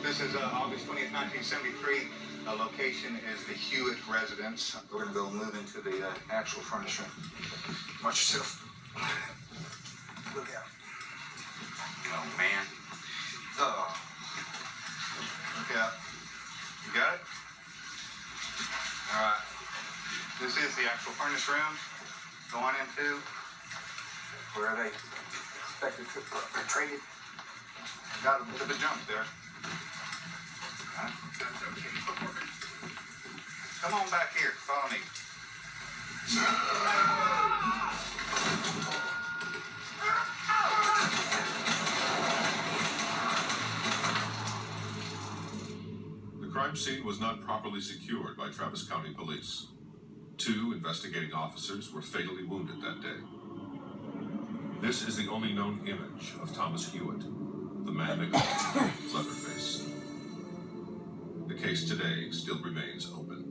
This is August 20th, 1973. Location is the Hewitt residence. We're going to go move into the actual furnace room. Watch yourself. Look out. Oh, man. Oh. Look out. You got it? All right. This is the actual furnace room. Going into where they expected to be traded. Got a bit of a jump there. Come on back here. Follow me. The crime scene was not properly secured by Travis County Police. 2 investigating officers were fatally wounded that day. This is the only known image of Thomas Hewitt, the man they call Leatherface. The case today still remains open.